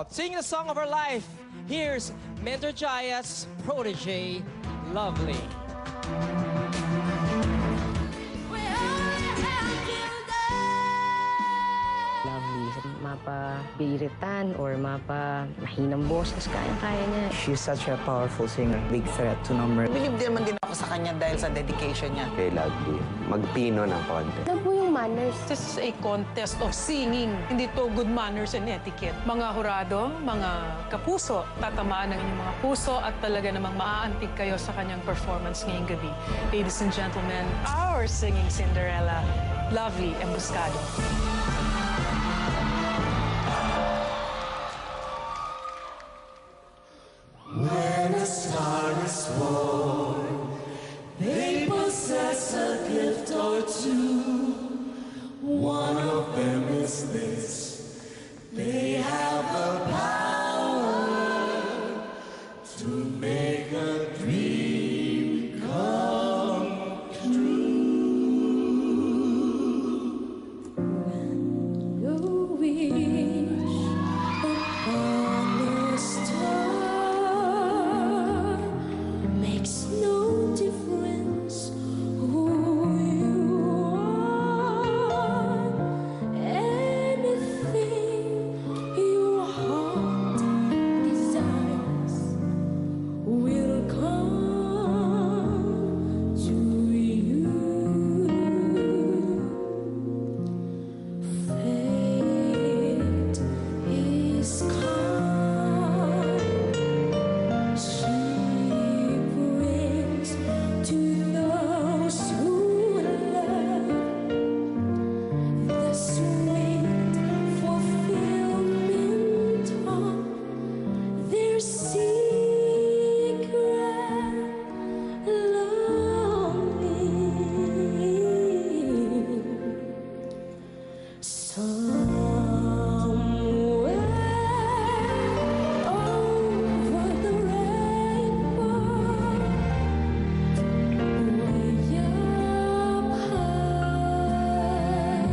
out, sing the song of her life. Here's Mentor Jaya's protege, Lovely. Lovely. Mapa-biritan or mapa-mahinang boses, kaya-kaya niya. She's such a powerful singer. Big threat to number. Believe naman din ako sa kanya dahil sa dedication niya. Kay Lovely, magpino ng konti. Ano po yung manners? This is a contest of singing, hindi to good manners and etiquette. Mga hurado, mga kapuso, tatamaan ng inyong mga puso at talaga namang maaantig kayo sa kanyang performance ngayong gabi. Ladies and gentlemen, our singing Cinderella, Lovely Emboscado. When a star is born, they possess a gift or two. One of them is this: they have the power to make a dream come true. You wish upon a star, makes no difference who you are. Anything your heart desires will come to you. Fate is kind. She brings to those who love the sweet fulfillment of their secret longing. Somewhere over the rainbow, way up high,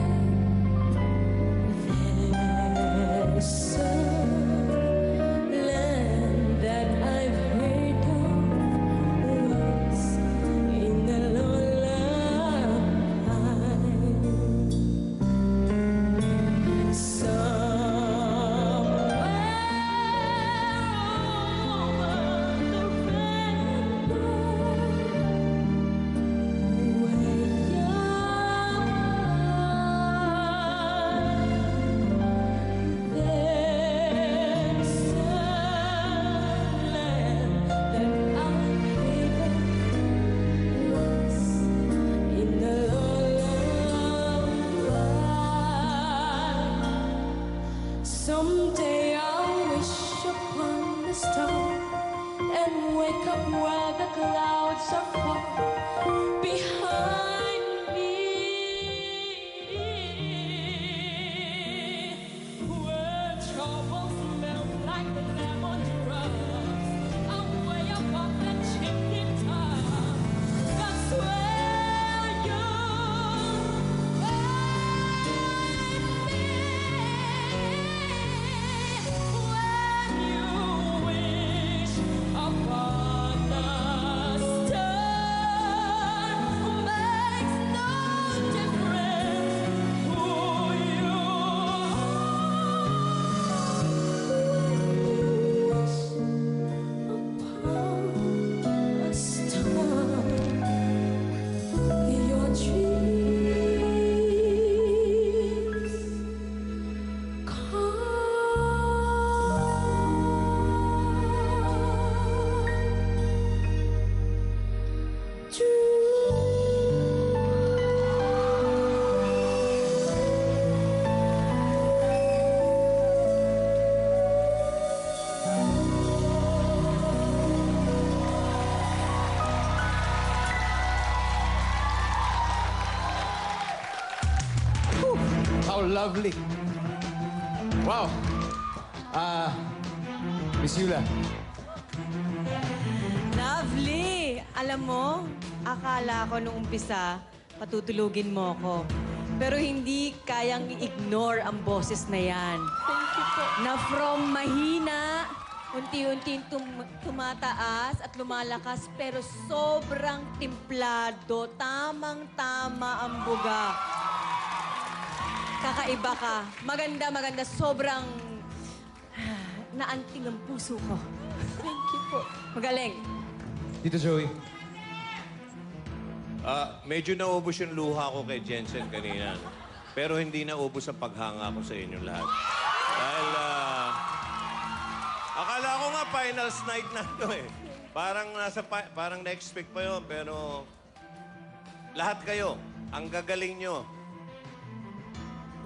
there's a land that I've heard of once in a lullaby. Someday I'll wish upon a star and wake up where the clouds are far behind me, where troubles melt like the lemon drops. I'm way above the chimney top. That's where you'll find me. When you wish upon a star, makes no difference who you are. Upon a star, your dreams come How lovely. Wow. Miss Yula. Lovely! Alam mo, akala ko nung umpisa, patutulugin mo ko. Pero hindi kayang i-ignore ang boses na yan. Thank you po. Na from mahina, unti-unting tumataas at lumalakas, pero sobrang timplado, tamang-tama ang buga. Kakaiba ka. Maganda, maganda. Sobrang naanting ang puso ko. Thank you po. Magaling. Tito Joey. Medyo naubos yung luha ko kay Jensen kanina. No? Pero hindi naubos ang paghanga ko sa inyong lahat. Dahil, akala ko nga finals night na ito eh. Parang next week pa yun, pero lahat kayo, ang gagaling nyo.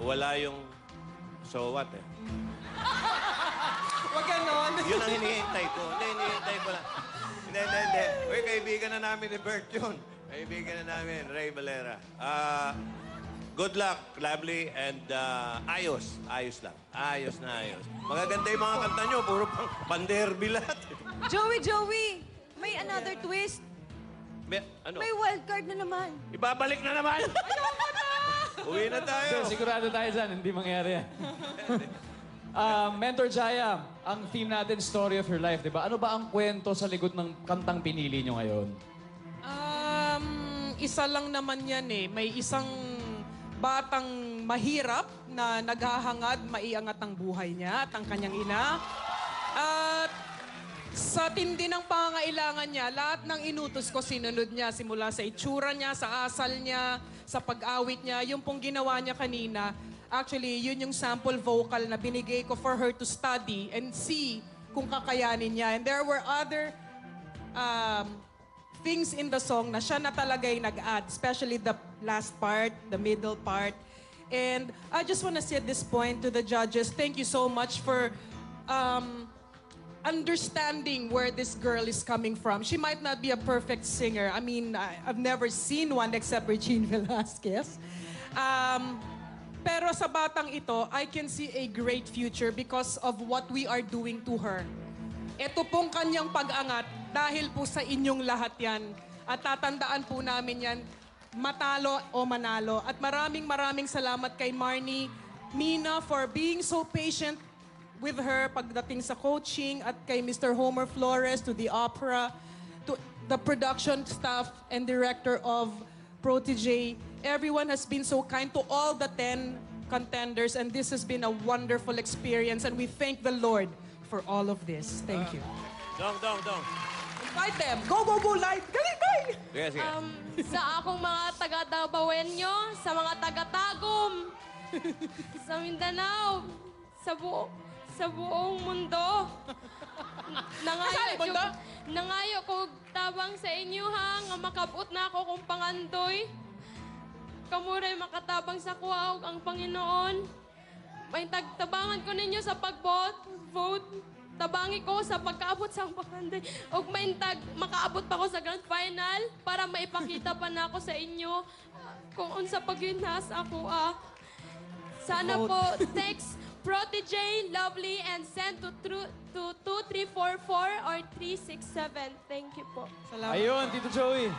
Wala yung so what eh. Wag ganon. Yun ang hinihintay ko. Hinihintay ko lang. Hindi. Uy, kaibigan na namin ni Bert yun. Kaibigan na namin, Ray Valera. Good luck, lovely, and ayos. Ayos lang. Ayos na ayos. Magaganda yung mga kanta nyo. Puro pang panderby lahat. Joey! May another twist. Ano? May wildcard na naman. Ibabalik na naman! Ayoko na! Uwi na tayo. Sigurado tayo dyan, hindi mangyari yan. Mentor Jaya, ang theme natin, Story of Your Life, di ba? Ano ba ang kwento sa likod ng kantang pinili nyo ngayon? Isa lang naman yan eh. May isang batang mahirap na naghahangad, maiangat ang buhay niya at ang kanyang ina. At sa tindi ng pangangailangan niya, lahat ng inutos ko sinunod niya simula sa itsura niya, sa asal niya, sa pag-awit niya. Yung pong ginawa niya kanina, actually, yun yung sample vocal na binigay ko for her to study and see kung kakayanin niya. And there were other things in the song na siya na talaga'y nag-add, especially the last part, the middle part. And I just want to say at this point to the judges, thank you so much for understanding where this girl is coming from. She might not be a perfect singer. I mean, I've never seen one except Regine Velasquez. Pero sa batang ito, I can see a great future because of what we are doing to her. Ito pong kanyang pag-angat dahil po sa inyong lahat yan. At tatandaan po namin yan, matalo o manalo. At maraming salamat kay Marnie, Mina, for being so patient with her pagdating sa coaching, at kay Mr. Homer Flores, to the opera, to the production staff and director of Protégé. Everyone has been so kind to all the 10 contenders, and this has been a wonderful experience, and we thank the Lord for all of this. Thank you. Dong. Invite them. Go, live. Galing. Sige. Sa akong mga taga-Dabawenyo, sa mga taga-Tagum, sa Mindanao, sa buong mundo. Nangayo ko tabang sa inyo ha, nga makabot na ako kung pangandoy. Kamuray makatabang sa kuwaog ang Panginoon. May tagtabangan ko ninyo sa vote. Tabangi ko sa pagkaabot sa pangandoy. Ug may makaabot pa ko sa grand final para maipakita pa na ako sa inyo kung unsa pagyinas ako Sana po text Protégé, Lovely, and send to 2344 or 367. Thank you po. Salamat. Ayun, Tito Joey.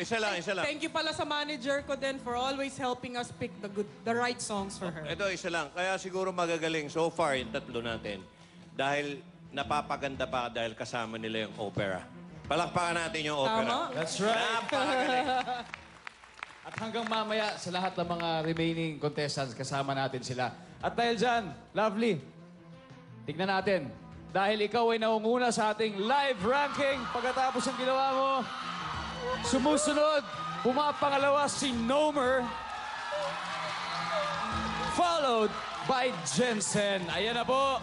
Isa lang. Thank you pala sa manager ko din for always helping us pick the right songs for her. Ito, isa lang. Kaya siguro magagaling so far yung tatlo natin. Dahil napapaganda pa dahil kasama nila yung opera. Palakpakan natin yung opera. Tama. That's right. Napakagaling. At hanggang mamaya, sa lahat ng mga remaining contestants, kasama natin sila. At dahil dyan, Lovely, tignan natin. Dahil ikaw ay naunguna sa ating live ranking, pagkatapos ng ginawa mo, sumusunod, pumapangalawa si Nomer, followed by Jensen. Ayan na po.